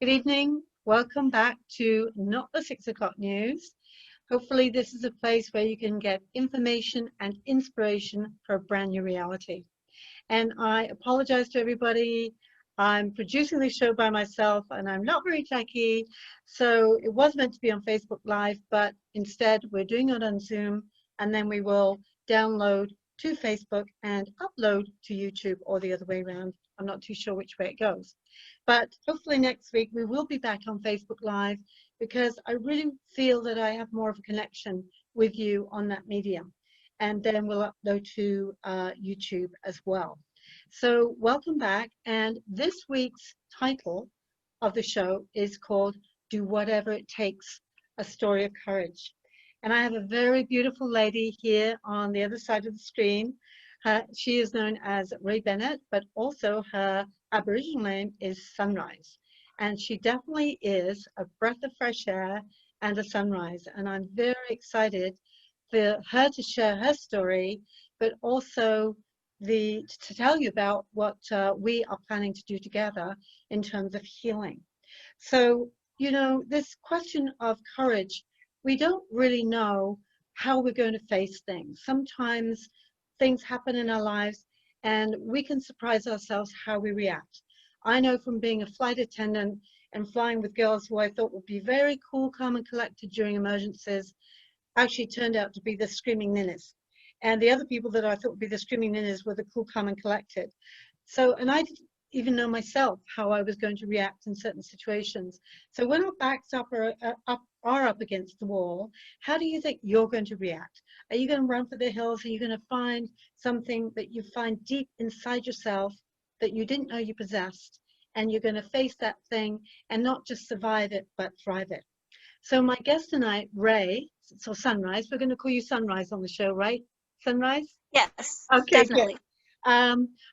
Good evening. Welcome back to Not the 6 o'clock News. Hopefully, this is a place where you can get information and inspiration for a brand new reality. And I apologize to everybody. I'm producing the show by myself and I'm not very techy. So it was meant to be on Facebook Live, but instead we're doing it on Zoom and then we will download to Facebook and upload to YouTube or the other way around. I'm not too sure which way it goes. But hopefully next week we will be back on Facebook Live because I really feel that I have more of a connection with you on that medium. And then we'll upload to YouTube as well. So welcome back. And this week's title of the show is called Do Whatever It Takes, A Story of Courage. And I have a very beautiful lady here on the other side of the screen. She is known as Rae Bennett, but also her Aboriginal name is Sunrise. And she definitely is a breath of fresh air and a sunrise. And I'm very excited for her to share her story, but also to tell you about what we are planning to do together in terms of healing. So, you know, this question of courage, we don't really know how we're going to face things. Sometimes things happen in our lives and we can surprise ourselves how we react. I know from being a flight attendant and flying with girls who I thought would be very cool, calm, and collected during emergencies, actually turned out to be the screaming ninnies. And the other people that I thought would be the screaming ninnies were the cool, calm, and collected. So, and I didn't even know myself how I was going to react in certain situations. So when our backs are up against the wall, how do you think you're going to react? Are you going to run for the hills? Are you going to find something that you find deep inside yourself that you didn't know you possessed? And you're going to face that thing and not just survive it, but thrive it. So my guest tonight, Rae, so Sunrise, we're going to call you Sunrise on the show, right? Sunrise? Yes, Okay, definitely. Good.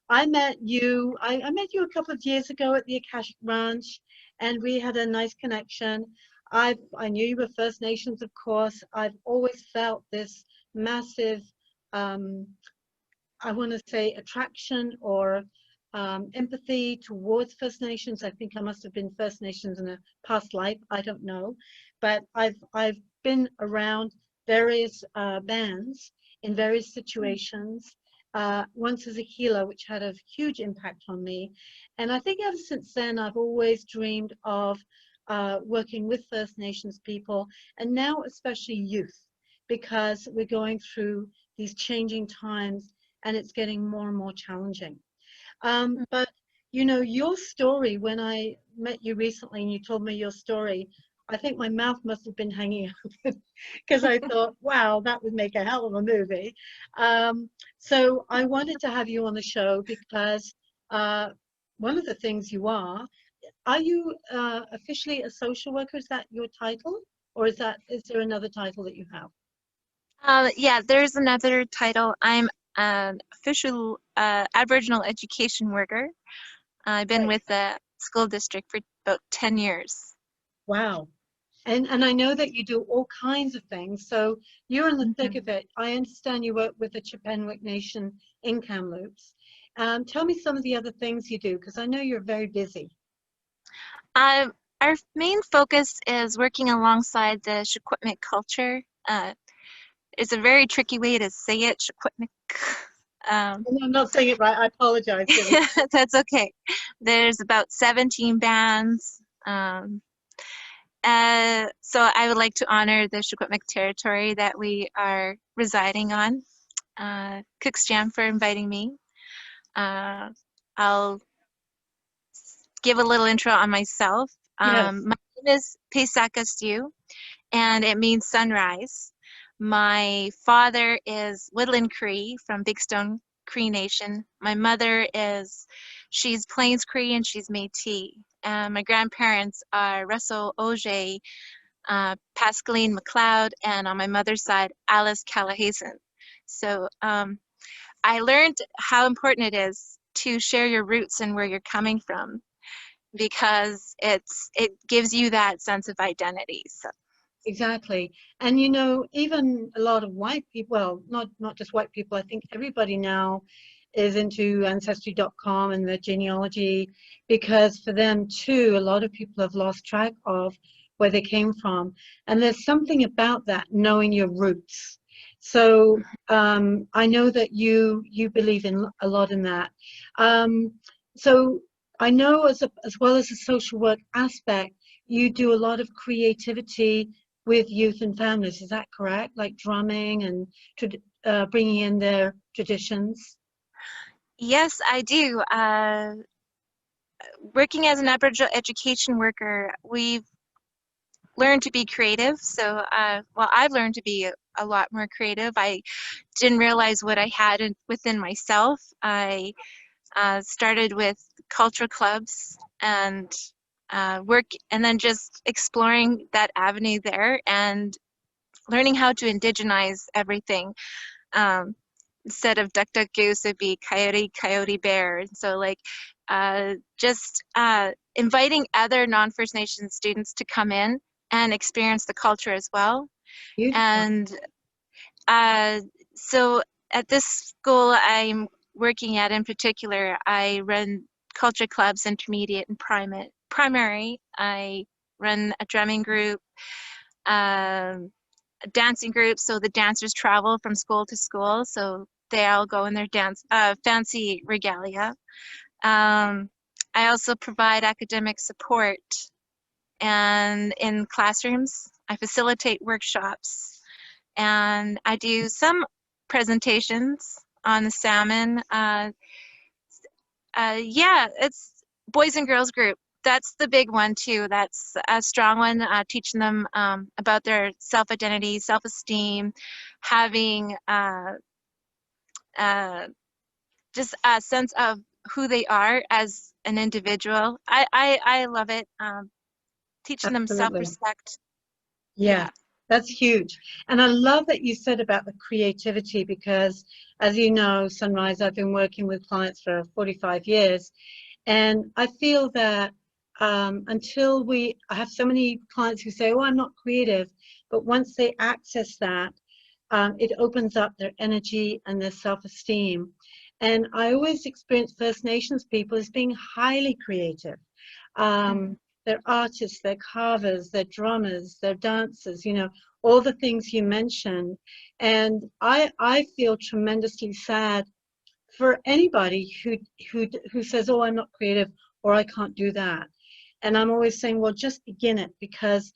I met you a couple of years ago at the Akashic Ranch, and we had a nice connection. I knew you were First Nations, of course. I've always felt this massive, I want to say, attraction or empathy towards First Nations. I think I must have been First Nations in a past life. I don't know, but I've been around various bands in various situations. Once as a healer, which had a huge impact on me, and I think ever since then I've always dreamed of working with First Nations people, and now especially youth, because we're going through these changing times and it's getting more and more challenging. But you know, your story, when I met you recently and you told me your story, I think my mouth must have been hanging out because I thought, wow, that would make a hell of a movie. So I wanted to have you on the show because one of the things you are you officially a social worker? Is that your title? Or is there another title that you have? Yeah, there's another title. I'm an official Aboriginal education worker. I've been Right. with the school district for about 10 years. Wow. And I know that you do all kinds of things. So you're in the thick Mhm. of it. I understand you work with the Secwepemc Nation in Kamloops. Tell me some of the other things you do, because I know you're very busy. Um, our main focus is working alongside the Secwepemc culture. It's a very tricky way to say it, Secwepemc. I'm not saying it right. I apologize. That's okay. There's about 17 bands. So I would like to honor the Secwepemc territory that we are residing on. Cooks Jam for inviting me. I'll give a little intro on myself. Yes. My name is Pesakastu, and it means sunrise. My father is Woodland Cree from Big Stone Cree Nation. My mother she's Plains Cree and she's Métis. My grandparents are Russell Auger, Pascaline McLeod, and on my mother's side, Alice Callahasen. So I learned how important it is to share your roots and where you're coming from, because it gives you that sense of identity. So. Exactly. And you know, even a lot of white people, well, not just white people, I think everybody now is into Ancestry.com and the genealogy, because for them too, a lot of people have lost track of where they came from. And there's something about that, knowing your roots. So I know that you believe in a lot in that. So I know as well as a social work aspect, you do a lot of creativity with youth and families. Is that correct? Like drumming and bringing in their traditions? Yes, I do. Working as an Aboriginal education worker, we've learned to be creative. So, well, I've learned to be a lot more creative. I didn't realize what I had within myself. I started with cultural clubs and and then just exploring that avenue there and learning how to indigenize everything. Um, Instead of duck, duck, goose, it'd be coyote, coyote, bear. And so, like, just inviting other non-First Nation students to come in and experience the culture as well. Beautiful. And so at this school I'm working at in particular, I run culture clubs, intermediate and primary. I run a drumming group, a dancing group, so the dancers travel from school to school, so they all go in their fancy regalia. I also provide academic support, and in classrooms, I facilitate workshops, and I do some presentations on the salmon. Yeah, it's boys and girls group. That's the big one too. That's a strong one, teaching them about their self-identity, self-esteem, having uh, just a sense of who they are as an individual. I love it. Teaching them Absolutely. self-respect. Yes, Yeah. that's huge. And I love that you said about the creativity because, as you know, Sunrise, I've been working with clients for 45 years. And I feel that I have so many clients who say, oh, I'm not creative. But once they access that, it opens up their energy and their self-esteem. And I always experience First Nations people as being highly creative. Mhm. They're artists, they're carvers, they're drummers, they're dancers, you know, all the things you mentioned. And I feel tremendously sad for anybody who says, oh, I'm not creative or I can't do that. And I'm always saying, well, just begin it, because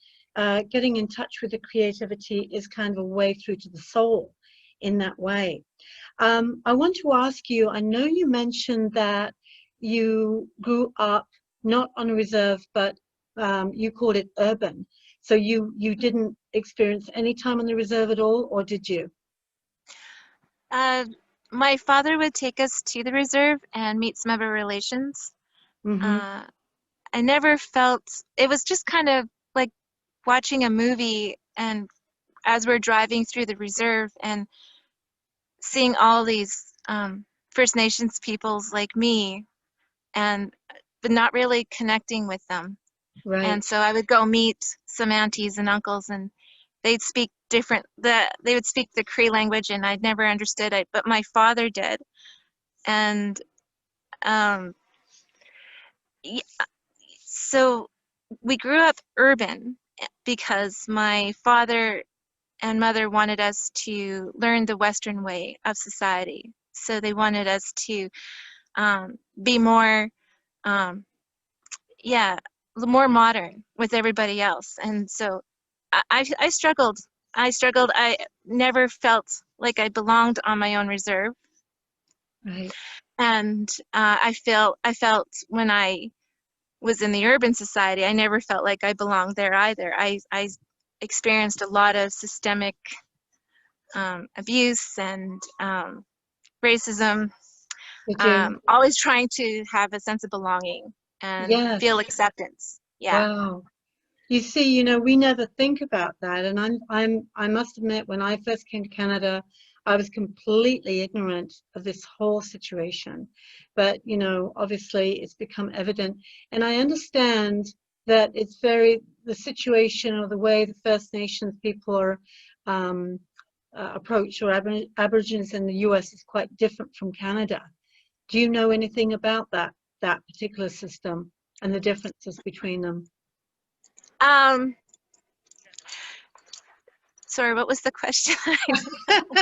getting in touch with the creativity is kind of a way through to the soul in that way. I want to ask you, I know you mentioned that you grew up not on a reserve, but you called it urban. So you didn't experience any time on the reserve at all, or did you? Uh, my father would take us to the reserve and meet some of our relations. Mm-hmm. Uh, I never felt, it was just kind of like watching a movie, and as we're driving through the reserve and seeing all these First Nations peoples like me, and but not really connecting with them. And Right. so I would go meet some aunties and uncles, and they'd speak they would speak the Cree language, and I'd never understood it, but my father did. And um, so we grew up urban because my father and mother wanted us to learn the Western way of society. So they wanted us to be more, um, yeah, more modern with everybody else. And so I struggled. I struggled. I never felt like I belonged on my own reserve. Right. And I felt when I was in the urban society, I never felt like I belonged there either. I experienced a lot of systemic abuse and racism, Did you? always trying to have a sense of belonging and feel Yes. acceptance. Yeah. Wow. You see, you know, we never think about that. And I must admit, when I first came to Canada, I was completely ignorant of this whole situation. But, you know, obviously it's become evident. And I understand that the situation or the way the First Nations people are um, approached, or Aborigines in the US, is quite different from Canada. Do you know anything about that particular system and the differences between them? Um, Sorry, what was the question?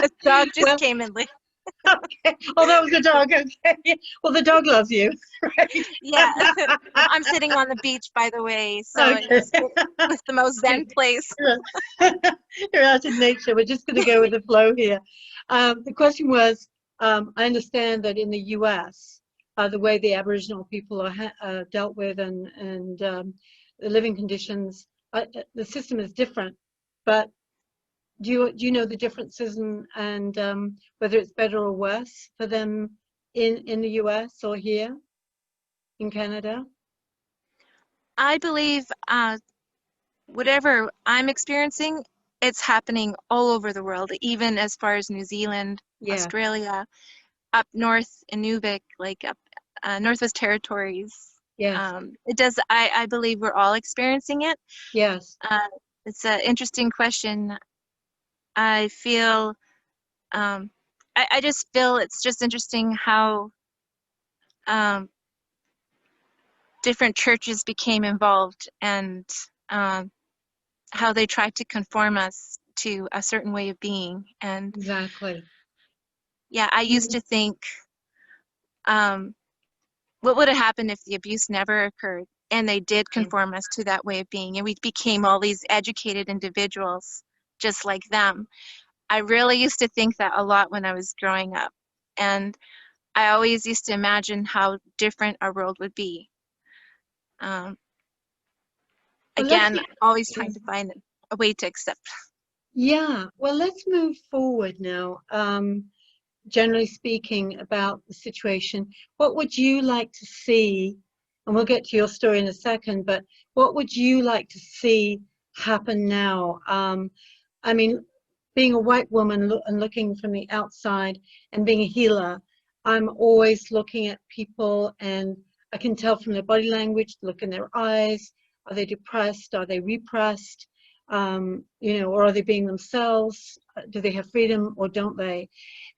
The dog just Well, came in late. okay. Oh, that was the dog. Okay. Well, the dog loves you, right? Yeah, I'm sitting on the beach, by the way, so Okay. it was the most zen place. You're out in nature. We're just going to go with the flow here. The question was, I understand that in the U.S., the way the Aboriginal people are dealt with and the living conditions, the system is different. But do you know the differences and whether it's better or worse for them in the U.S. or here in Canada? I believe whatever I'm experiencing, it's happening all over the world, even as far as New Zealand, Yeah. Australia, up north in Nunavut, like up Northwest Territories. Yes. It does. I believe we're all experiencing it. Yes. It's an interesting question. I feel. I just feel it's just interesting how different churches became involved and how they tried to conform us to a certain way of being. And Exactly. yeah, I used to think, what would have happened if the abuse never occurred and they did Yeah. conform us to that way of being and we became all these educated individuals just like them. I really used to think that a lot when I was growing up. And I always used to imagine how different our world would be. Um, Well, let's Again, always trying to find a way to accept. yeah. Well, let's move forward now. Generally speaking, about the situation, what would you like to see? And we'll get to your story in a second, but what would you like to see happen now? I mean, being a white woman and looking from the outside and being a healer, I'm always looking at people and I can tell from their body language, look in their eyes, are they depressed? Are they repressed? Or are they being themselves? Do they have freedom or don't they?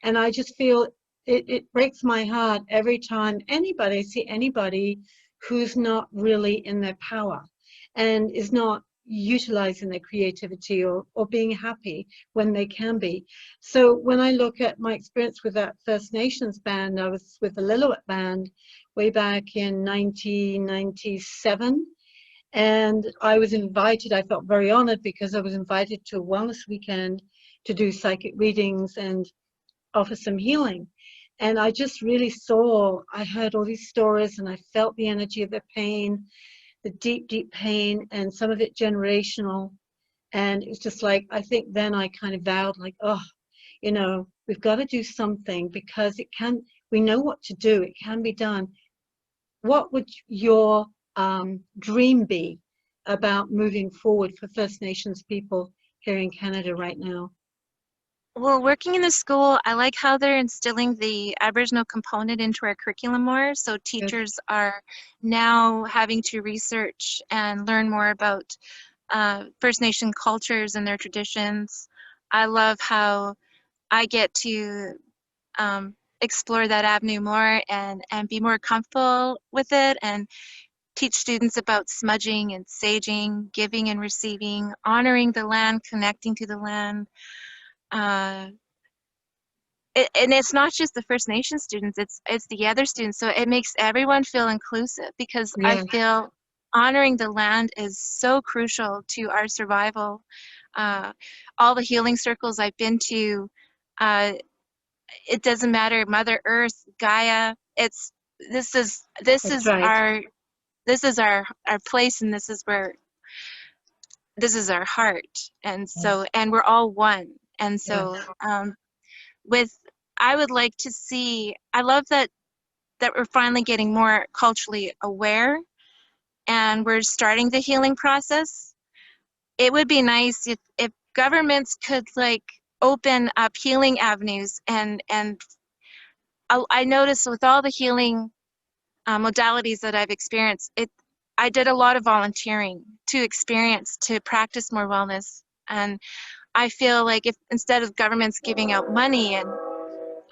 And I just feel it breaks my heart every time I see anybody who's not really in their power and is not utilizing their creativity or being happy when they can be. So when I look at my experience with that First Nations band, I was with the Lillooet band way back in 1997. And I was invited, I felt very honored because I was invited to a wellness weekend to do psychic readings and offer some healing. And I just really I heard all these stories and I felt the energy of their pain, the deep, deep pain, and some of it generational. And it's just like, I think then I kind of vowed, like, oh, we've got to do something because we know what to do, it can be done. What would your dream be about moving forward for First Nations people here in Canada right now? Well, working in the school, I like how they're instilling the Aboriginal component into our curriculum more. So Good. teachers are now having to research and learn more about First Nation cultures and their traditions. I love how I get to explore that avenue more and be more comfortable with it and teach students about smudging and saging, giving and receiving, honoring the land, connecting to the land. Uh, and it's not just the First Nation students, it's the other students. So it makes everyone feel inclusive because I Yeah, feel honoring the land is so crucial to our survival. All the healing circles I've been to, it doesn't matter, Mother Earth, Gaia, it's this is this that's is right. our this is our place, and this is our heart. And so, Yes. and we're all one. And so Yes. with I would like to see, I love that we're finally getting more culturally aware and we're starting the healing process. It would be nice if governments could like open up healing avenues and I notice with all the healing modalities that I've experienced, I did a lot of volunteering to practice more wellness. And I feel like if instead of governments giving out money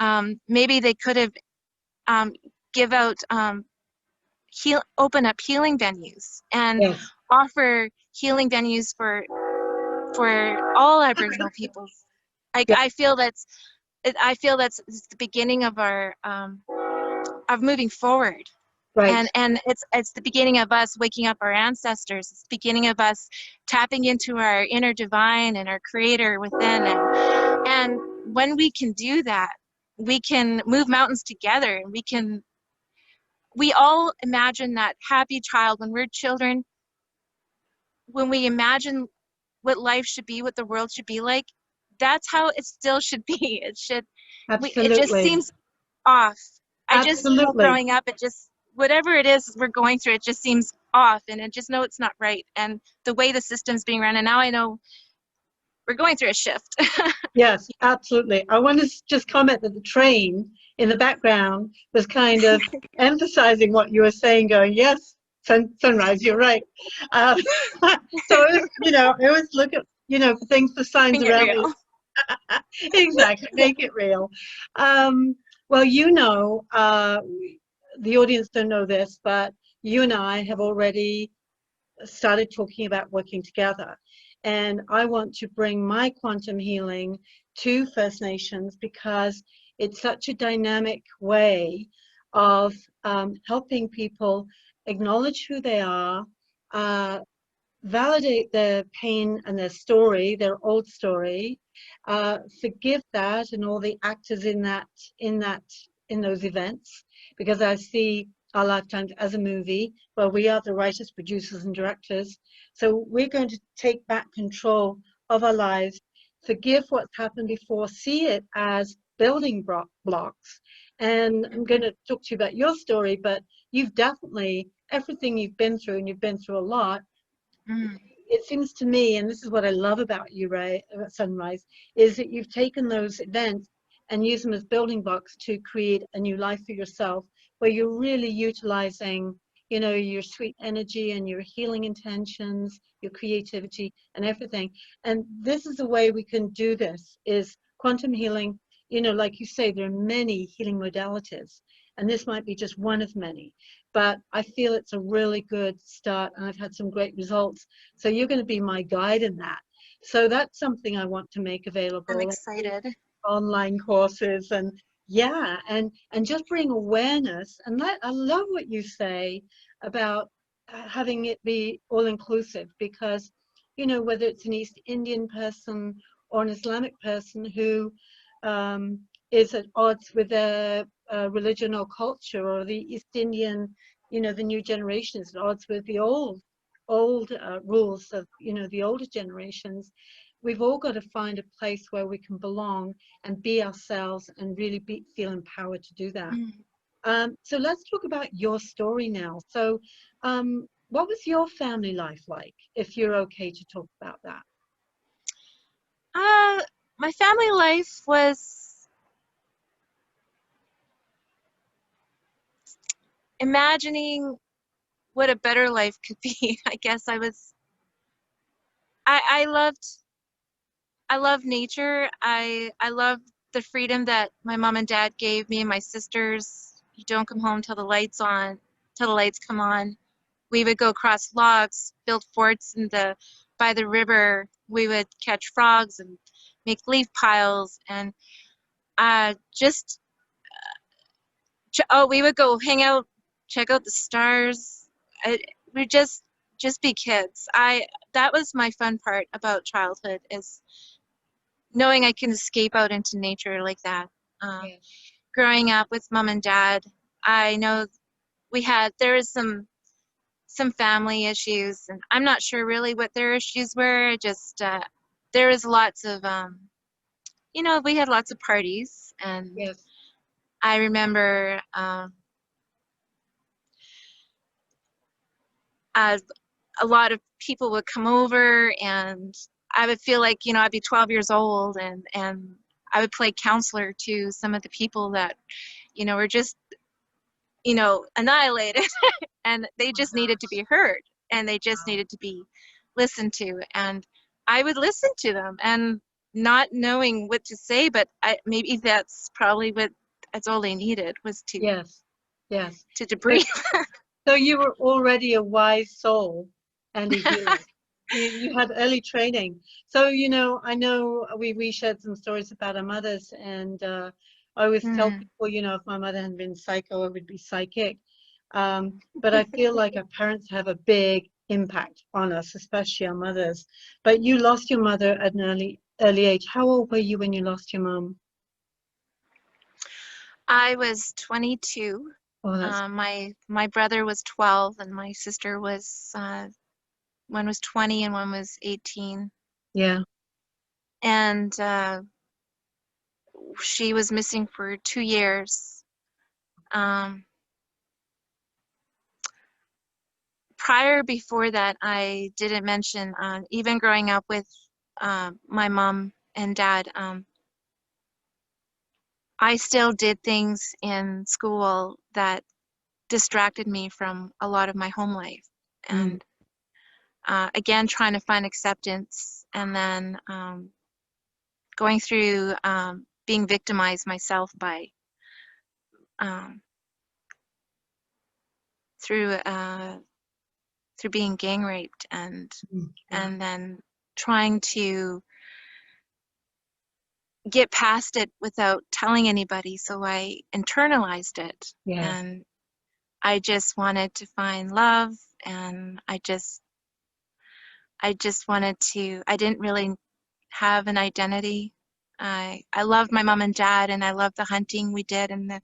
and maybe they could have give out open up healing venues and Yes. offer healing venues for all Aboriginal peoples. Yeah. I feel that's the beginning of our of moving forward. Right. And it's the beginning of us waking up our ancestors. It's the beginning of us tapping into our inner divine and our creator within. And when we can do that, we can move mountains together. And we all imagine that happy child when we're children, when we imagine what life should be, what the world should be like, that's how it still should be. It just Absolutely. seems off. I just feel Absolutely. growing up, it just, whatever it is we're going through, it just seems off, and I just know it's not right. And the way the system's being run, and now I know we're going through a shift. Yes, absolutely. I want to just comment that the train in the background was kind of emphasizing what you were saying, going, yes, sunrise, you're right. Uh, so it was, I always look at, for things, for signs Keeping it around real. me. Exactly, make it real. Well, the audience don't know this, but you and I have already started talking about working together. And I want to bring my quantum healing to First Nations because it's such a dynamic way of helping people acknowledge who they are, uh, validate their pain and their story, their old story, forgive that and all the actors in those events, because I see our lifetimes as a movie where we are the writers, producers, and directors. So we're going to take back control of our lives, forgive what's happened before, see it as building blocks. And I'm going to talk to you about your story, but you've definitely, everything you've been through, and you've been through a lot, Mm. it seems to me, and this is what I love about you, Rae, about Sunrise, is that you've taken those events and used them as building blocks to create a new life for yourself, where you're really utilizing, your sweet energy and your healing intentions, your creativity and everything. And this is the way we can do this, is quantum healing. Like you say, there are many healing modalities, and this might be just one of many, but I feel it's a really good start, and I've had some great results. So you're going to be my guide in that. So that's something I want to make I'm available, excited. online courses, and yeah, and just bring awareness. And I love what you say about having it be all inclusive, because whether it's an East Indian person or an Islamic person who is at odds with their religion or culture, or the East Indian, the new generation is at odds with the old rules of the older generations. We've all got to find a place where we can belong and be ourselves and really feel empowered to do that. Mm. So let's talk about your story now. So what was your family life like, if you're okay to talk about that? My family life was imagining what a better life could be. I guess I loved nature. I loved the freedom that my mom and dad gave me and my sisters. You don't come home till the lights come on. We would go cross logs, build forts by the river. We would catch frogs and make leaf piles, and just we would go hang out, check out the stars. We just be kids. That was my fun part about childhood, is knowing I can escape out into nature like that. Yeah. Growing up with mom and dad, I know there was some family issues, and I'm not sure really what their issues were. Just there was lots of we had lots of parties, and Yes. I remember uh, a lot of people would come over, and I would feel like I'd be 12 years old, and I would play counselor to some of the people that were just annihilated, and they just needed to be heard, and they just needed to be listened to, and I would listen to them, and not knowing what to say, but maybe that's probably that's all they needed, was to Yes. Yes. to So, debrief. so you were already a wise soul and a healer. You had early training. So, I know we shared some stories about our mothers, and I always tell Mm. people, if my mother hadn't been psycho, I would be psychic. But I feel like our parents have a big impact on us, especially our mothers. But you lost your mother at an early age. How old were you when you lost your mom? I was 22. Oh, that's My brother was 12, and my sister was one was 20 and one was 18. yeah. And she was missing for 2 years. Um, before that, I didn't mention, even growing up with my mom and dad, I still did things in school that distracted me from a lot of my home life. Mm, And again, trying to find acceptance, and then going through being victimized myself by um, through through being gang raped, yeah. and then trying to get past it without telling anybody, so I internalized it. Yes. And I just wanted to find love, and I just wanted to, I didn't really have an identity. I loved my mom and dad, and I loved the hunting we did, and the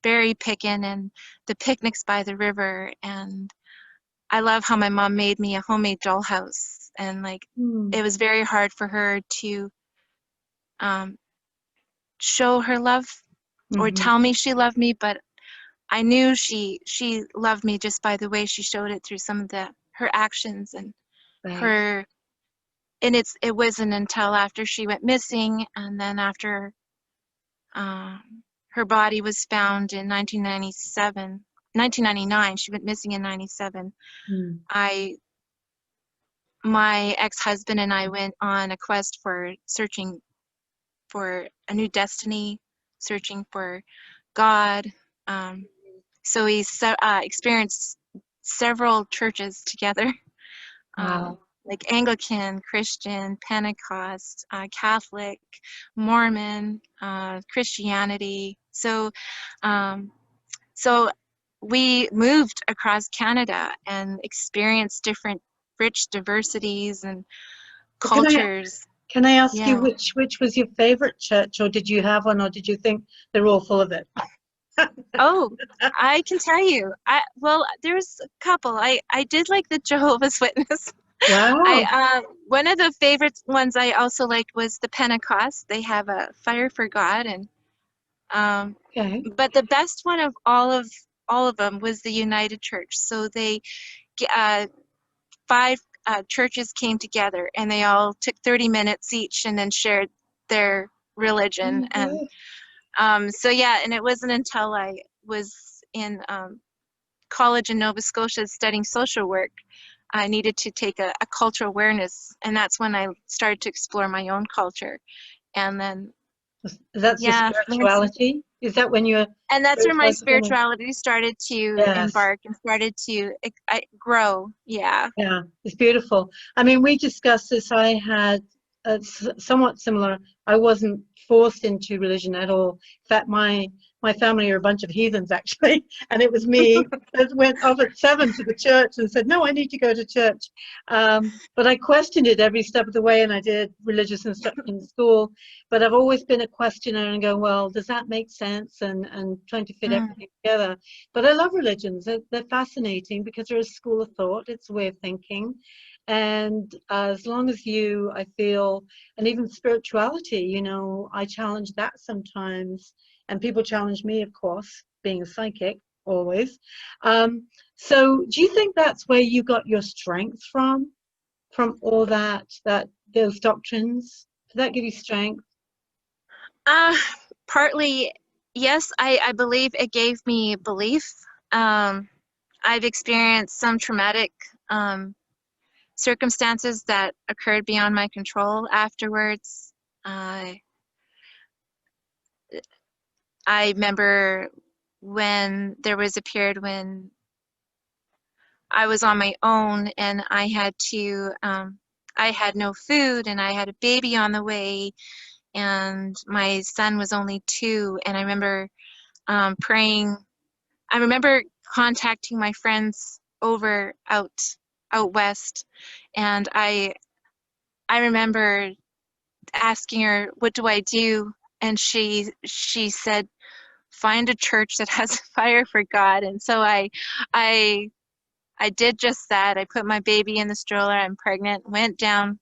berry picking, and the picnics by the river. And I love how my mom made me a homemade dollhouse, and like Mm, it was very hard for her to um, show her love or hmm. tell me she loved me, but I knew she loved me just by the way she showed it through some of her actions and Right. her. And it wasn't until after she went missing, and then after her body was found in 1999. She went missing in 97. Mm, I My ex-husband and I went on a quest for searching for a new destiny, searching for God. Um, so we experienced several churches together, wow. like Anglican, Christian, Pentecost, Catholic, Mormon, Christianity. Um, so we moved across Canada and experienced different rich diversities and Well, cultures. can I ask you Yeah. which was your favorite church, or did you have one, or did you think they're all full of it? Oh, I can tell you. Well, there's a couple. I did like the Jehovah's Witness. Wow. I One of the favorite ones I also liked was the Pentecost. They have a fire for God, and um, Okay. but the best one of all of them was the United Church. So uh, five churches came together, and they all took 30 minutes each, and then shared their religion. Oh, And good. so yeah, and it wasn't until I was in college in Nova Scotia studying social work, I needed to take a cultural awareness, and that's when I started to explore my own culture. And then, That's your yeah, spirituality? Is that when your and that's where my spirituality beginning? spirituality started to Yes. embark and started to grow. Yeah. Yeah, it's beautiful. I mean, we discussed this. I had somewhat similar. I wasn't forced into religion at all. In fact, my family are a bunch of heathens, actually, and it was me that went off at 7 to the church and said, "No, I need to go to church." But I questioned it every step of the way, and I did religious instruction in school. But I've always been a questioner and go, "Well, does that make sense?" And trying to fit Mm, everything together. But I love religions. They're fascinating because they're a school of thought. It's a way of thinking. And as long as I feel, and even spirituality, I challenge that sometimes. And people challenge me, of course, being a psychic, always. So do you think that's where you got your strength from all those doctrines? Did that give you strength? uh, Partly, yes. I believe it gave me belief. Um, I've experienced some traumatic circumstances that occurred beyond my control afterwards. I remember when there was a period when I was on my own and I had no food and I had a baby on the way and my son was only 2, and I remember praying. I remember contacting my friends over out west, and I remember asking her, what do I do? And she said, find a church that has a fire for God. And so I I did just that. I put my baby in the stroller. I'm pregnant, went down,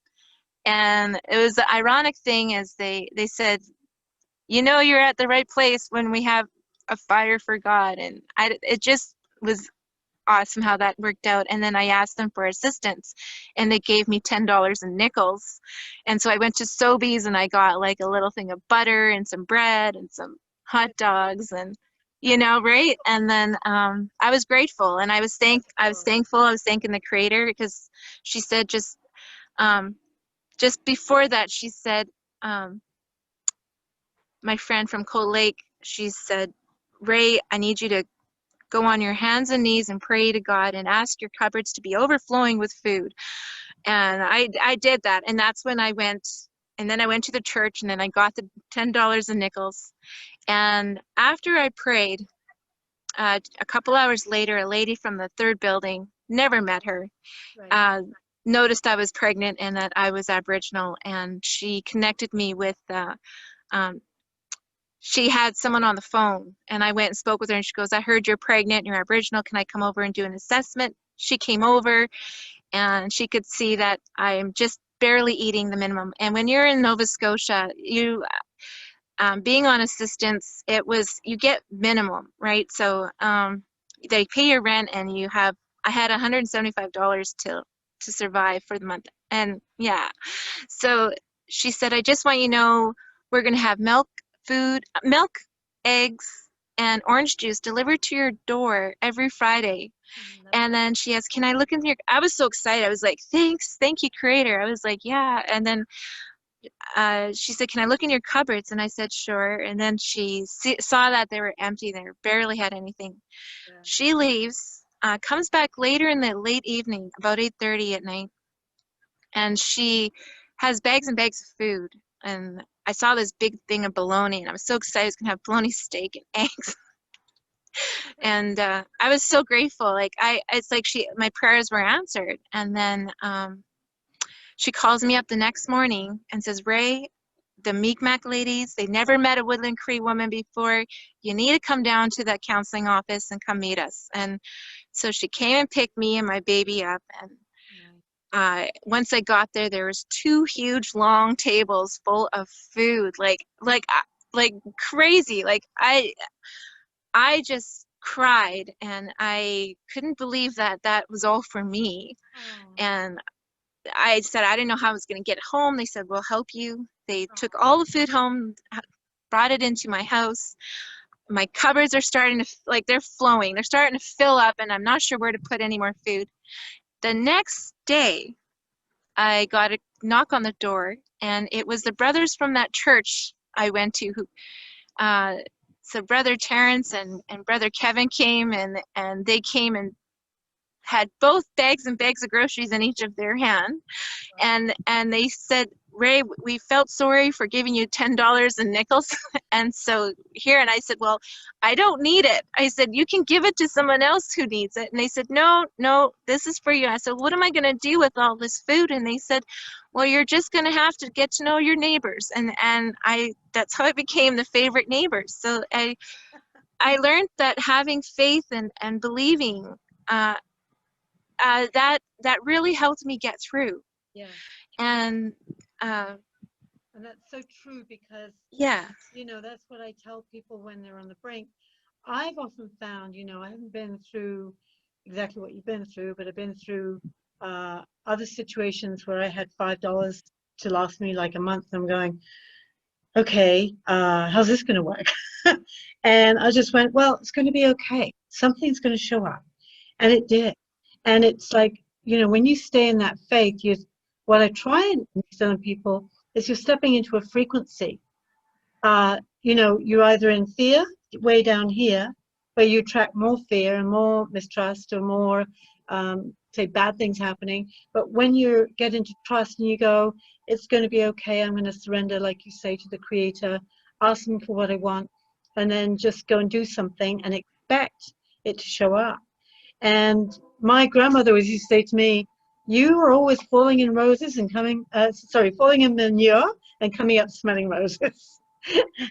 and it was the ironic thing is they said, you know, you're at the right place when we have a fire for God. And it just was awesome how that worked out. And then I asked them for assistance, and they gave me $10 in nickels. And so I went to Sobeys and I got like a little thing of butter and some bread and some hot dogs and right. And then I was grateful, and I was thankful. I was thanking the Creator because she said just before that she said my friend from Cold Lake, she said, Rae, I need you to go on your hands and knees and pray to God and ask your cupboards to be overflowing with food. And I did that. And that's when I went, and then I went to the church, and then I got the $10 in nickels. And after I prayed, a couple hours later, a lady from the 3rd building, never met her, Right. noticed I was pregnant and that I was Aboriginal, and she connected me with she had someone on the phone, and I went and spoke with her, and she goes, I heard you're pregnant, you're Aboriginal, can I come over and do an assessment? She came over, and she could see that I'm just barely eating the minimum. And when you're in Nova Scotia, you being on assistance, you get minimum, right? So they pay your rent, and I had $175 to survive for the month. And yeah, so she said, I just want you to know we're going to have milk, eggs, and orange juice delivered to your door every Friday. And then she asked, can I look in your, I was so excited. I was like, thank you, Creator. I was like, yeah. And then she said, can I look in your cupboards? And I said, sure. And then she saw that they were empty. They barely had anything. Yeah. She leaves, comes back later in the late evening, about 8:30 at night. And she has bags and bags of food. And I saw this big thing of bologna, and I was so excited. I was going to have bologna steak and eggs. And I was so grateful. Like it's like my prayers were answered. And then she calls me up the next morning and says, Rae, the Mi'kmaq ladies, they never met a Woodland Cree woman before. You need to come down to that counseling office and come meet us. And so she came and picked me and my baby up. And once I got there, there was 2 huge long tables full of food, like crazy. Like I just cried, and I couldn't believe that was all for me. And I said I didn't know how I was going to get home. They said, we'll help you. They took all the food home, brought it into my house. My cupboards are starting to, they're flowing. They're starting to fill up, and I'm not sure where to put any more food. The next day, I got a knock on the door, and it was the brothers from that church I went to who, so Brother Terrence and Brother Kevin came, and they came and had both bags and bags of groceries in each of their hand. And they said, Rae, we felt sorry for giving you $10 in nickels. And so here, and I said, well, I don't need it. I said, you can give it to someone else who needs it. And they said, no, this is for you. And I said, what am I going to do with all this food? And they said, well, you're just going to have to get to know your neighbors. And that's how I became the favorite neighbors. So I learned that having faith and believing, that really helped me get through. Yeah. And that's so true, because yeah, that's what I tell people when they're on the brink. I've often found, I haven't been through exactly what you've been through, but I've been through other situations where I had $5 to last me like a month. I'm going, okay, how's this going to work? And I just went, well, it's going to be okay. Something's going to show up. And it did. And it's like, when you stay in that faith, what I try and instill in people is you're stepping into a frequency. You're either in fear, way down here, where you attract more fear and more mistrust or more, say, bad things happening. But when you get into trust and you go, it's going to be okay, I'm going to surrender, like you say, to the Creator, ask them for what I want, and then just go and do something and expect it to show up. And my grandmother always used to say to me, you are always falling in roses and coming, falling in manure and coming up smelling roses.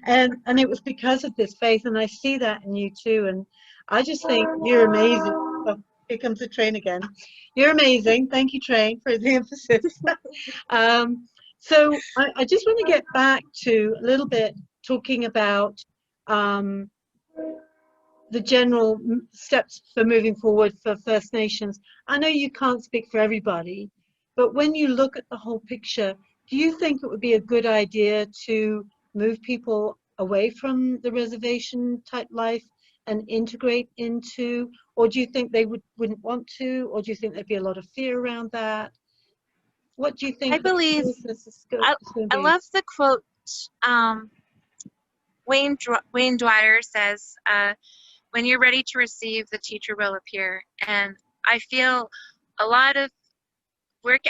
and it was because of this faith, and I see that in you too. And I just think you're amazing. Oh, here comes the train again. You're amazing. Thank you, train, for the emphasis. So I just want to get back to a little bit talking about the general steps for moving forward for First Nations. I know you can't speak for everybody, but when you look at the whole picture, do you think it would be a good idea to move people away from the reservation type life and integrate into, or do you think they wouldn't want to, or do you think there'd be a lot of fear around that? What do you think I the believe, process is going to I be? love the quote. Wayne Dwyer says, when you're ready to receive, the teacher will appear. And I feel a lot of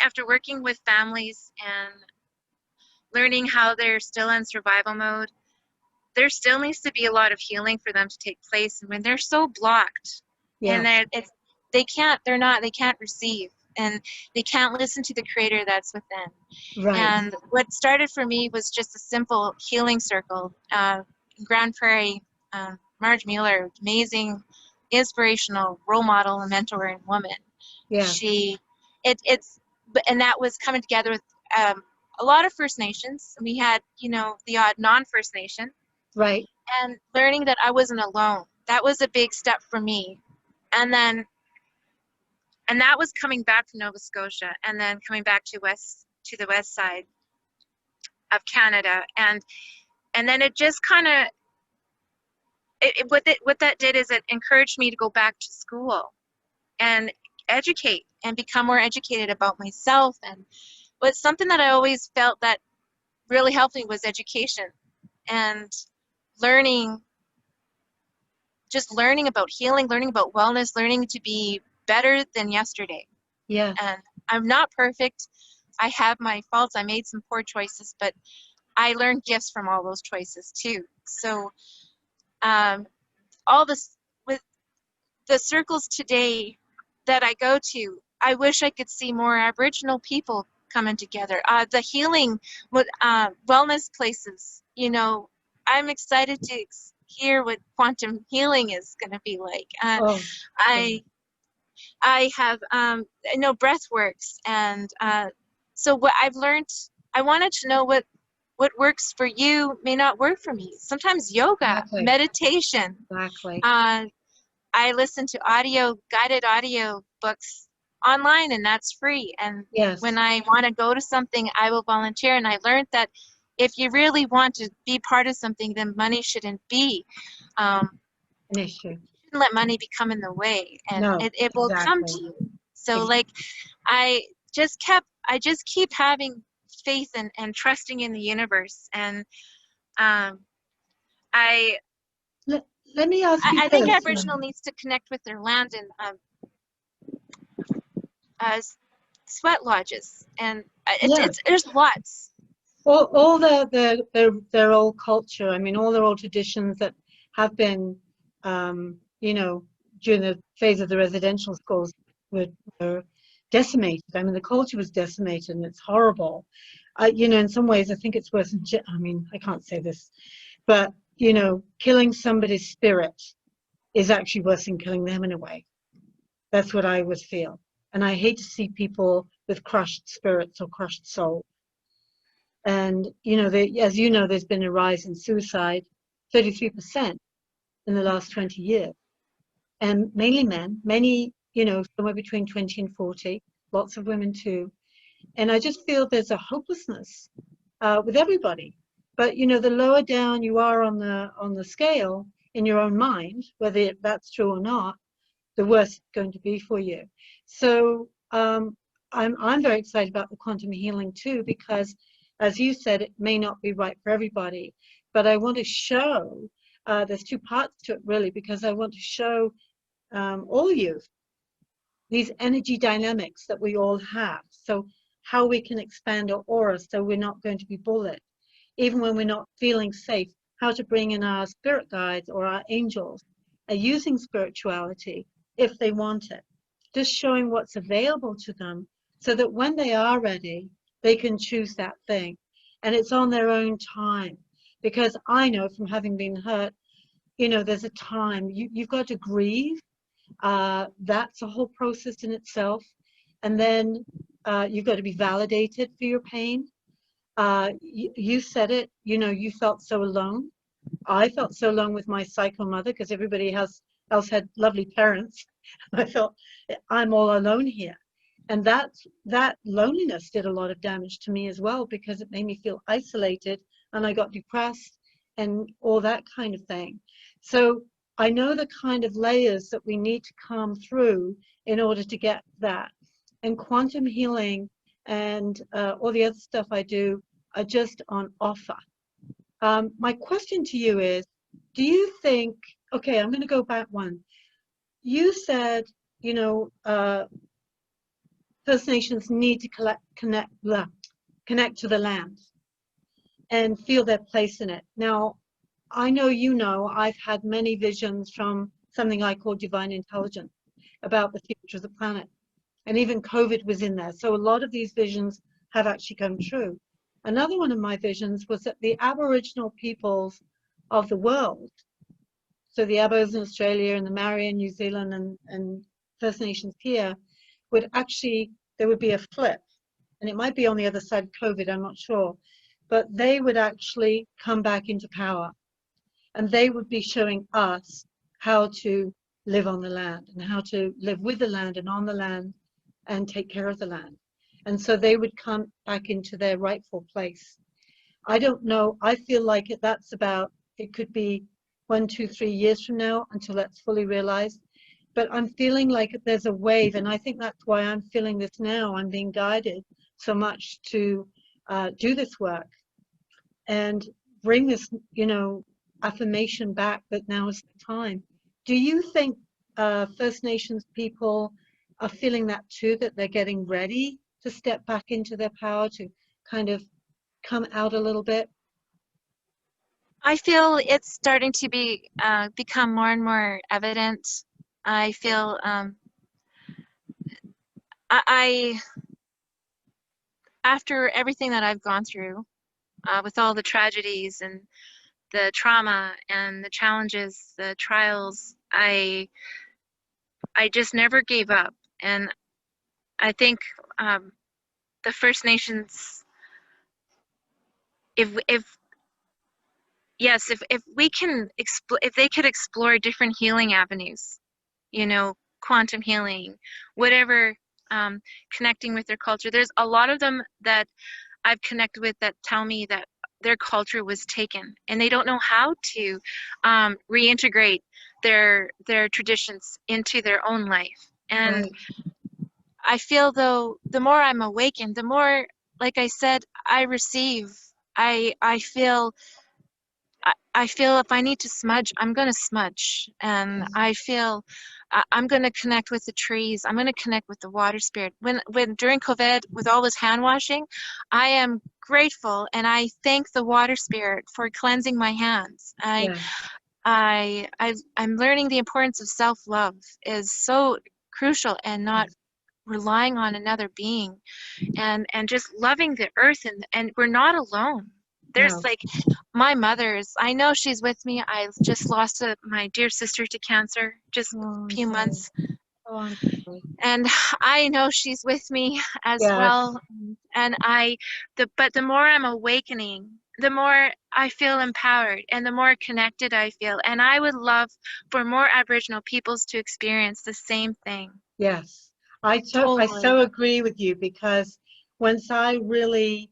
after working with families and learning how they're still in survival mode, there still needs to be a lot of healing for them to take place. And when they're so blocked, Yeah, and they can't receive, and they can't listen to the Creator that's within. right. And what started for me was just a simple healing circle. Grand Prairie, Marge Mueller, amazing, inspirational role model and mentor and woman. Yeah, And that was coming together with a lot of First Nations. We had, the odd non-First Nation, right. and learning that I wasn't alone. That was a big step for me. And that was coming back from Nova Scotia, and then coming back to the west side of Canada, and then it just kind of what that did is it encouraged me to go back to school and educate and become more educated about myself. And but something that I always felt that really helped me was education and learning, just learning about healing, learning about wellness, learning to be better than yesterday. Yeah, And I'm not perfect. I have my faults. I made some poor choices, but I learned gifts from all those choices too. So all this with the circles today that I go to, I wish I could see more Aboriginal people coming together. The healing wellness places, I'm excited to hear what quantum healing is going to be like. oh, I have I know breath works, and so what I've learned, I wanted to know what works for you may not work for me. Sometimes yoga, exactly, meditation. exactly. I listen to guided audio books online, and that's free. And Yes, when I want to go to something, I will volunteer. And I learned that if you really want to be part of something, then money shouldn't be. an issue. Shouldn't let money become in the way, and No, it will come exactly. to you. So like, I just keep having faith and trusting in the universe. And I Let, let me ask you I think this. Aboriginal needs to connect with their land and uh, sweat lodges, and Yeah, there's lots. all their old culture. I mean, all their old traditions that have been, during the phase of the residential schools were decimated. I mean, the culture was decimated, and it's horrible. In some ways, I think it's worse than, I mean, I can't say this, but, killing somebody's spirit is actually worse than killing them in a way. That's what I always feel. And I hate to see people with crushed spirits or crushed souls. And, as you know, there's been a rise in suicide, 33% in the last 20 years. And mainly men, many, somewhere between 20 and 40, lots of women too. And I just feel there's a hopelessness with everybody. But, the lower down you are on the scale in your own mind, whether that's true or not, the worse it's going to be for you. So I'm very excited about the quantum healing too, because as you said, it may not be right for everybody, but I want to show there's two parts to it really, because I want to show all you these energy dynamics that we all have. So how we can expand our aura so we're not going to be bullied, even when we're not feeling safe, how to bring in our spirit guides or our angels, using spirituality if they want it. Just showing what's available to them so that when they are ready, they can choose that thing. And it's on their own time. Because I know from having been hurt, you know, there's a time. You've got to grieve. That's a whole process in itself. And then you've got to be validated for your pain. You said it, you know, you felt so alone. I felt so alone with my psycho mother because everybody else had lovely parents. I felt I'm all alone here. And that loneliness did a lot of damage to me as well, because it made me feel isolated and I got depressed and all that kind of thing. So I know the kind of layers that we need to come through in order to get that. And quantum healing and all the other stuff I do are just on offer. My question to you is, do you think, okay, I'm going to go back one. You said, you know, First Nations need to connect to the land and feel their place in it. Now, I know you know I've had many visions from something I call divine intelligence about the future of the planet. And even COVID was in there. So a lot of these visions have actually come true. Another one of my visions was that the Aboriginal peoples of the world, so the Abos in Australia and the Maori in New Zealand and First Nations here, would actually, there would be a flip. And it might be on the other side of COVID, I'm not sure. But they would actually come back into power. And they would be showing us how to live on the land and how to live with the land and on the land and take care of the land. And so they would come back into their rightful place. I don't know. I feel like that's about, it could be 1, 2, 3 years from now until that's fully realized. But I'm feeling like there's a wave, and I think that's why I'm feeling this now. I'm being guided so much to do this work and bring this, you know, affirmation back that now is the time. Do you think First Nations people are feeling that too, that they're getting ready to step back into their power, to kind of come out a little bit? I feel it's starting to become more and more evident. I feel I after everything that I've gone through, with all the tragedies and the trauma and the challenges, the trials, I just never gave up. And I think the First Nations, if we can if they could explore different healing avenues, you know, quantum healing, whatever, connecting with their culture. There's a lot of them that I've connected with that tell me that their culture was taken and they don't know how to reintegrate their traditions into their own life. And Right. I feel, though, the more I'm awakened, the more, like I said, I receive. I feel if I need to smudge, I'm going to smudge. And I feel I'm going to connect with the trees. I'm going to connect with the water spirit. When during COVID, with all this hand washing, I am grateful and I thank the water spirit for cleansing my hands. Yeah. I'm learning the importance of self-love is so crucial, and not relying on another being, and just loving the earth, and we're not alone. There's No. like my mother's, I know she's with me. I just lost my dear sister to cancer just Oh, a I'm few sorry. months, Oh, I'm sorry. and I know she's with me as Yes. well. And but the more I'm awakening, the more I feel empowered and the more connected I feel. And I would love for more Aboriginal peoples to experience the same thing. Yes. I Totally. so agree with you, because once I really,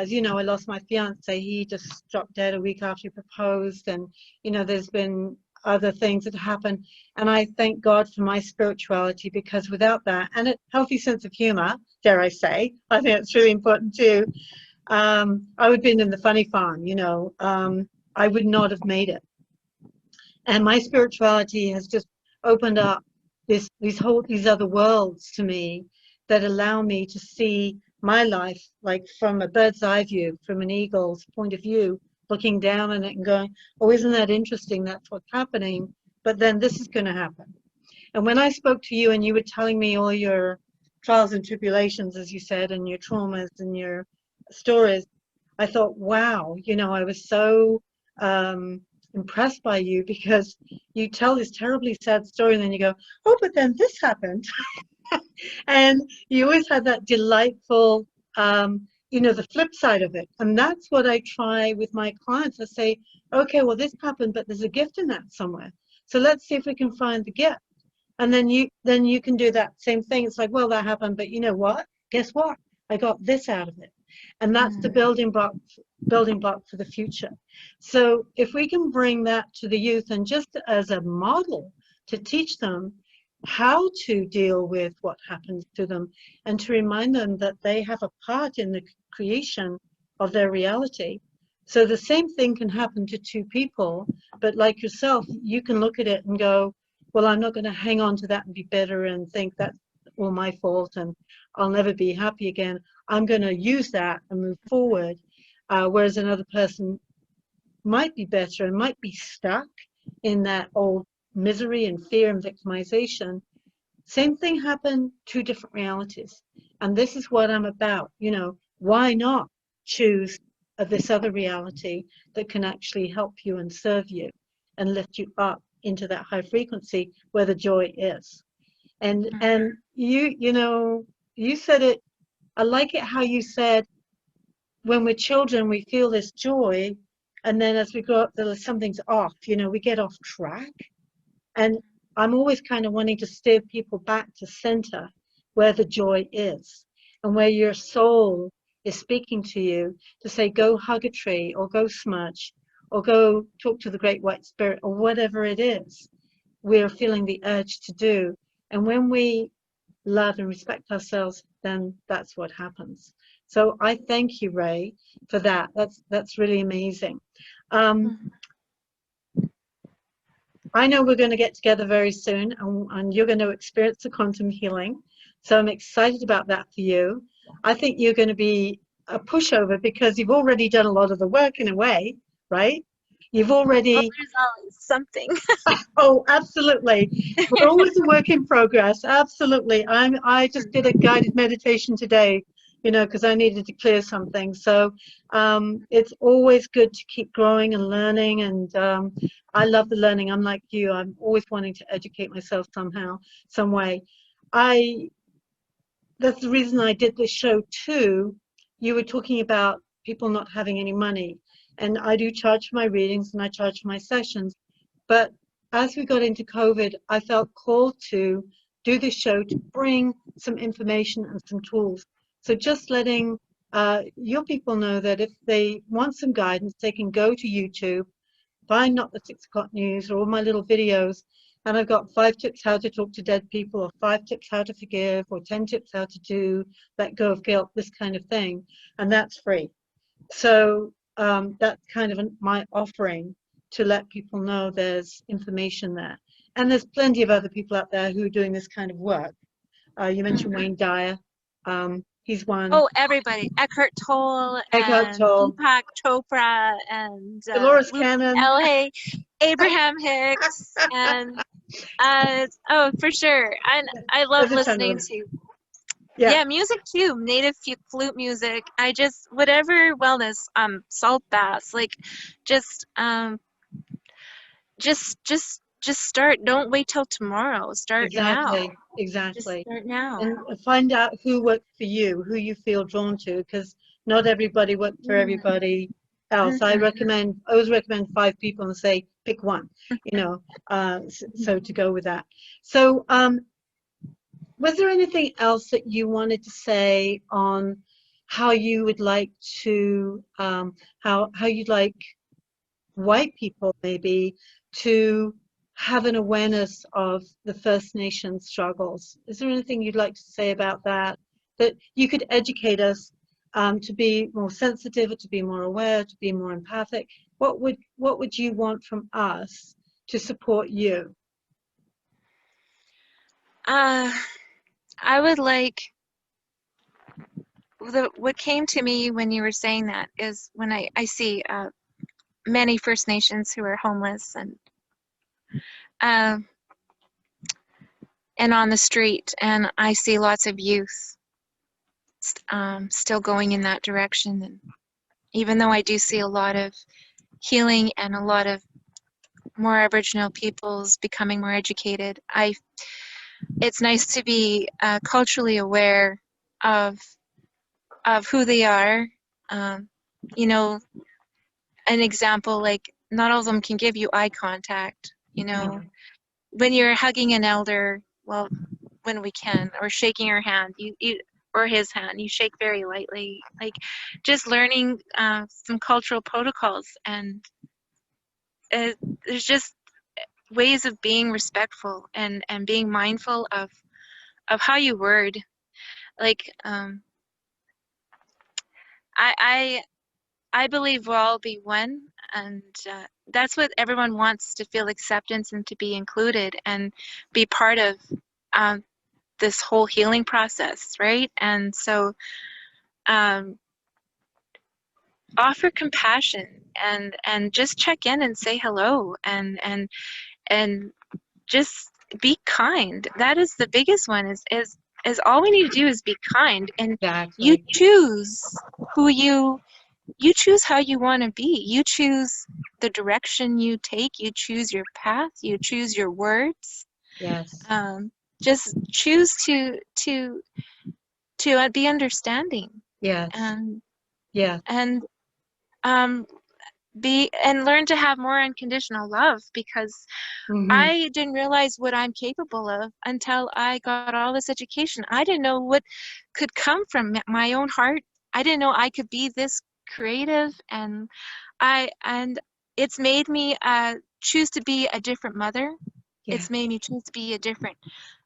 you know, I lost my fiance. He just dropped dead a week after he proposed, and you know, there's been other things that happened. And I thank God for my spirituality, because without that, and a healthy sense of humor, dare I say, I think it's really important too. I would have been in the funny farm, you know. I would not have made it. And my spirituality has just opened up these other worlds to me that allow me to see my life like from a bird's eye view, from an eagle's point of view, looking down on it and going, oh, isn't that interesting? That's what's happening. But then this is going to happen. And when I spoke to you and you were telling me all your trials and tribulations, as you said, and your traumas and your stories, I thought, wow, you know, I was so impressed by you, because you tell this terribly sad story and then you go, oh, but then this happened. And you always had that delightful, you know, the flip side of it. And that's what I try with my clients. I say, okay, well, this happened, but there's a gift in that somewhere. So let's see if we can find the gift. And then you can do that same thing. It's like, well, that happened, but you know what? Guess what? I got this out of it. And that's the building block for the future. So if we can bring that to the youth, and just as a model to teach them how to deal with what happens to them, and to remind them that they have a part in the creation of their reality. So the same thing can happen to two people, but like yourself, you can look at it and go, well, I'm not going to hang on to that and be bitter and think that's all my fault and I'll never be happy again. I'm going to use that and move forward. Whereas another person might be better and might be stuck in that old misery and fear and victimization. Same thing happened, two different realities. And this is what I'm about. You know, why not choose this other reality that can actually help you and serve you and lift you up into that high frequency where the joy is. And you know, you said it, I like it how you said, when we're children we feel this joy, and then as we grow up something's off, you know, we get off track. And I'm always kind of wanting to steer people back to center, where the joy is and where your soul is speaking to you to say, go hug a tree, or go smudge, or go talk to the great white spirit, or whatever it is we're feeling the urge to do. And when we love and respect ourselves, then that's what happens. So I thank you, Rae, for that. That's really amazing. I know we're going to get together very soon, and you're going to experience the quantum healing. So I'm excited about that for you. I think you're going to be a pushover, because you've already done a lot of the work in a way, right? You've already... Well, there's always something. Oh, absolutely. We're always a work in progress. Absolutely. I just did a guided meditation today, you know, because I needed to clear something. So it's always good to keep growing and learning. And I love the learning. I'm like you. I'm always wanting to educate myself somehow, some way. That's the reason I did this show too. You were talking about people not having any money. And I do charge for my readings and I charge for my sessions. But as we got into COVID, I felt called to do this show to bring some information and some tools. So just letting your people know that if they want some guidance, they can go to YouTube, find Not the 6 O'Clock News, or all my little videos. And I've got 5 tips how to talk to dead people, or 5 tips how to forgive, or 10 tips how to let go of guilt, this kind of thing. And that's free. So that's kind of my offering, to let people know there's information there. And there's plenty of other people out there who are doing this kind of work. You mentioned Wayne Dyer. He's one. Oh, everybody. Eckhart Tolle, Eckhart Tolle, Deepak Chopra, and Dolores Cannon, L.A., Abraham Hicks, and oh, for sure. And I love listening to music too, native flute music. I just, whatever wellness, salt baths, like just start. Don't wait till tomorrow. Start now. Exactly. Just start now. And find out who works for you, who you feel drawn to, because not everybody works for everybody else. I always recommend 5 people and say pick one, you know, so to go with that. So was there anything else that you wanted to say on how you would like to how you'd like white people maybe to have an awareness of the First Nation struggles? Is there anything you'd like to say about that you could educate us to be more sensitive, to be more aware, to be more empathic? What would you want from us to support you? I would like what came to me when you were saying that is when I see many First Nations who are homeless uh, and on the street, and I see lots of youth still going in that direction. And even though I do see a lot of healing and a lot of more Aboriginal peoples becoming more educated, it's nice to be culturally aware of who they are. You know, an example, like not all of them can give you eye contact. You know, when you're hugging an elder, well, when we can, or shaking her hand, you or his hand, you shake very lightly. Like just learning some cultural protocols, and there's just ways of being respectful and being mindful of how you word. Like I believe we'll all be one, and that's what everyone wants, to feel acceptance and to be included and be part of this whole healing process, right? And so offer compassion and just check in and say hello and just be kind. That is the biggest one, is all we need to do is be kind, and Exactly. you choose you choose how you want to be. You choose the direction you take. You choose your path. You choose your words. Yes. Just choose to be understanding. Yes. Yeah. And be and learn to have more unconditional love, because I didn't realize what I'm capable of until I got all this education. I didn't know what could come from my own heart. I didn't know I could be this creative, and it's made me choose to be a different mother. Yeah. It's made me choose to be a different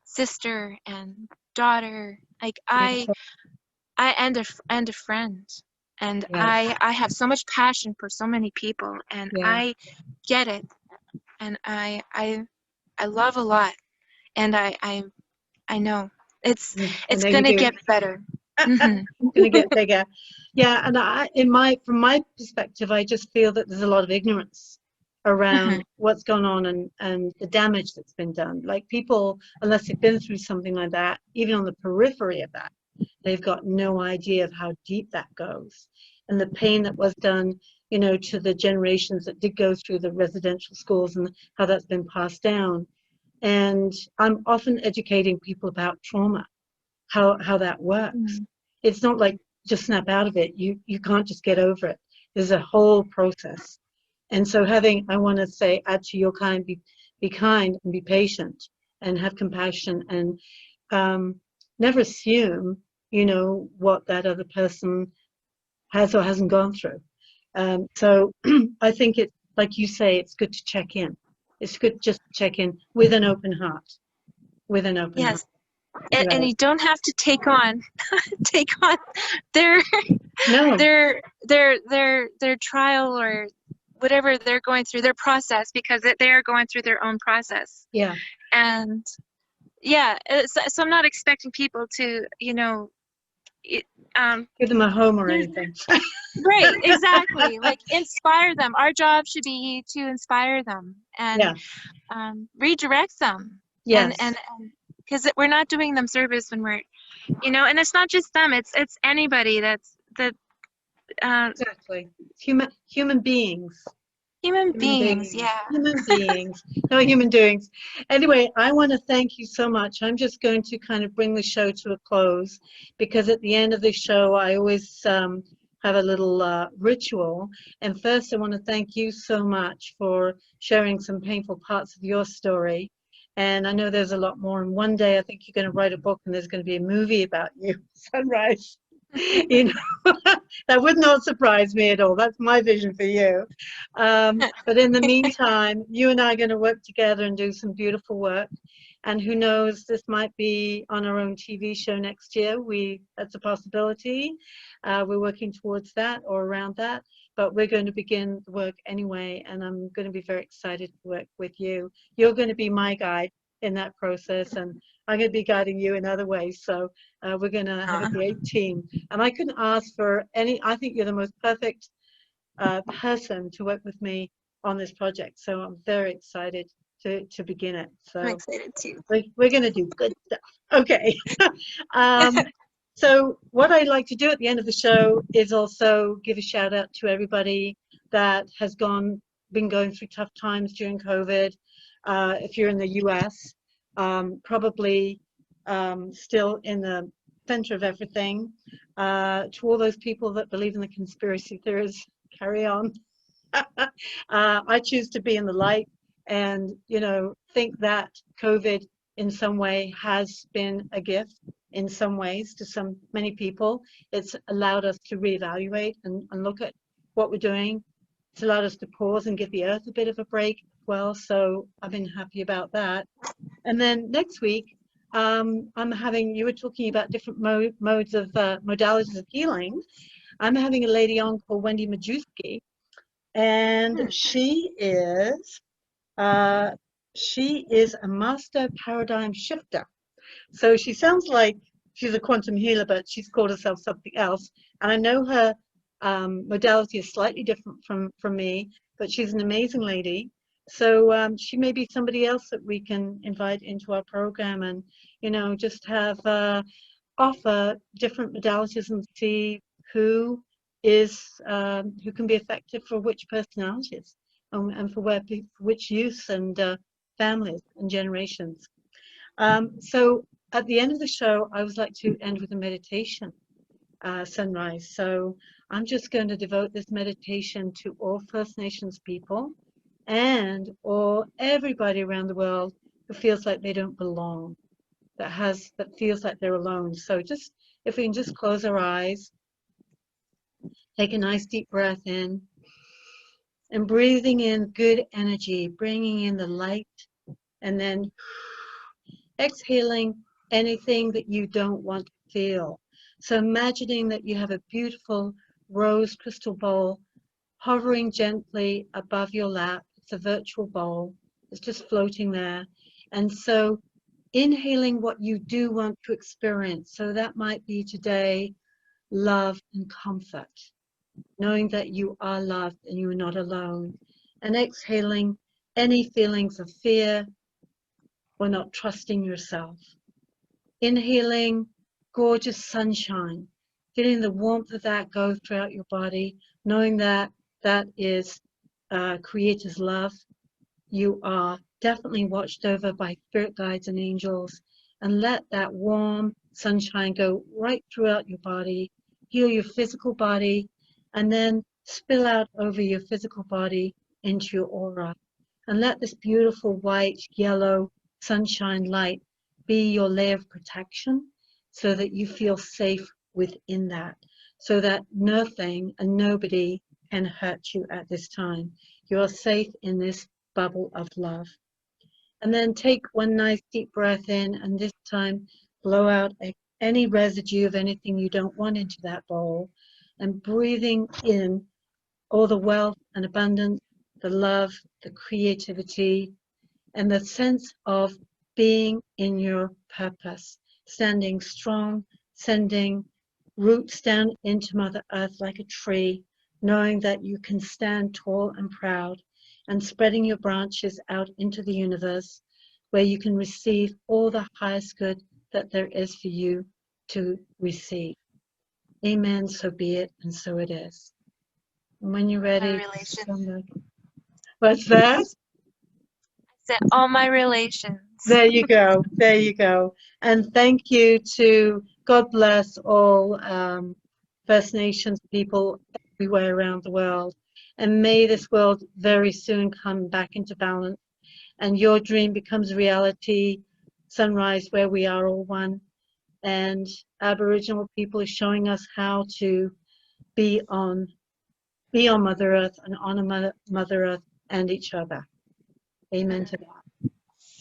sister and daughter. Like Beautiful. and a friend. And Yes. I have so much passion for so many people, and Yeah. I get it, and I love a lot, and I know it's I know you gonna do. get better. It's going to get bigger. Yeah, and from my perspective, I just feel that there's a lot of ignorance around what's going on and the damage that's been done. Like people, unless they've been through something like that, even on the periphery of that, they've got no idea of how deep that goes and the pain that was done, you know, to the generations that did go through the residential schools and how that's been passed down. And I'm often educating people about trauma, how that works. It's not like just snap out of it. You can't just get over it. There's a whole process. And so I want to say, add to your kind, be kind and be patient and have compassion, and never assume, you know, what that other person has or hasn't gone through. So I think it, like you say, it's good to check in. It's good just to check in with an open heart, with an open heart. Yes, and you don't have to take on their No. their trial or whatever they're going through, their process, because they are going through their own process. Yeah. And yeah, so I'm not expecting people to, you know, Give them a home or anything. Right, exactly. Like inspire them. Our job should be to inspire them and redirect them. Yes. And because we're not doing them service when we're, you know, and it's not just them. It's anybody that Exactly. Human beings. human beings. Yeah. Human beings. No human doings. Anyway, I want to thank you so much. I'm just going to kind of bring the show to a close, because at the end of the show, I always have a little ritual. And first, I want to thank you so much for sharing some painful parts of your story. And I know there's a lot more. And one day, I think you're going to write a book, and there's going to be a movie about you, Sunrise. You know, that would not surprise me at all. That's my vision for you. But in the meantime, you and I are going to work together and do some beautiful work. And who knows, this might be on our own TV show next year. That's a possibility. We're working towards that or around that, but we're going to begin the work anyway, and I'm going to be very excited to work with you. You're going to be my guide in that process, and I'm going to be guiding you in other ways. So we're going to have a great team. And I couldn't ask for I think you're the most perfect person to work with me on this project. So I'm very excited to begin it. So I'm excited too. we're going to do good stuff. Okay. So what I'd like to do at the end of the show is also give a shout out to everybody that has been going through tough times during COVID. If you're in the US, probably still in the center of everything. To all those people that believe in the conspiracy theories, carry on. I choose to be in the light and, think that COVID in some way has been a gift in some ways to many people. It's allowed us to reevaluate and look at what we're doing. It's allowed us to pause and give the earth a bit of a break as well. So I've been happy about that. And then next week, you were talking about different modes of modalities of healing. I'm having a lady on called Wendy Majewski, and she is a master paradigm shifter. So she sounds like she's a quantum healer, but she's called herself something else. And I know her modality is slightly different from me, but she's an amazing lady. So she may be somebody else that we can invite into our program and, just have offer different modalities and see who can be effective for which personalities and for which use and families and generations. So at the end of the show, I would like to end with a meditation, sunrise. So I'm just going to devote this meditation to all First Nations people or everybody around the world who feels like they don't belong, that feels like they're alone. So if we can just close our eyes, take a nice deep breath in, and breathing in good energy, bringing in the light, and then exhaling anything that you don't want to feel. So imagining that you have a beautiful rose crystal bowl hovering gently above your lap. It's a virtual bowl. It's just floating there. And so inhaling what you do want to experience. So that might be today love and comfort, knowing that you are loved and you are not alone. And exhaling any feelings of fear or not trusting yourself. Inhaling gorgeous sunshine, feeling the warmth of that go throughout your body, knowing that that is Creator's love. You are definitely watched over by spirit guides and angels, and let that warm sunshine go right throughout your body, heal your physical body, and then spill out over your physical body into your aura. And let this beautiful white, yellow sunshine light be your layer of protection so that you feel safe within that, so that nothing and nobody can hurt you at this time. You are safe in this bubble of love. And then take one nice deep breath in, and this time blow out any residue of anything you don't want into that bowl, and breathing in all the wealth and abundance, the love, the creativity, and the sense of being in your purpose, standing strong, sending roots down into Mother Earth like a tree, knowing that you can stand tall and proud, and spreading your branches out into the universe where you can receive all the highest good that there is for you to receive. Amen, so be it, and so it is. And when you're ready, what's that? I said all my relations. There you go. There you go. And thank you to God bless all First Nations people everywhere around the world. And may this world very soon come back into balance and your dream becomes reality. Sunrise, where we are all one. And Aboriginal people are showing us how to be on Mother Earth and honor Mother Earth and each other. Amen to that.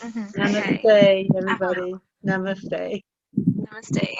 Okay. Namaste, everybody. Namaste. Namaste.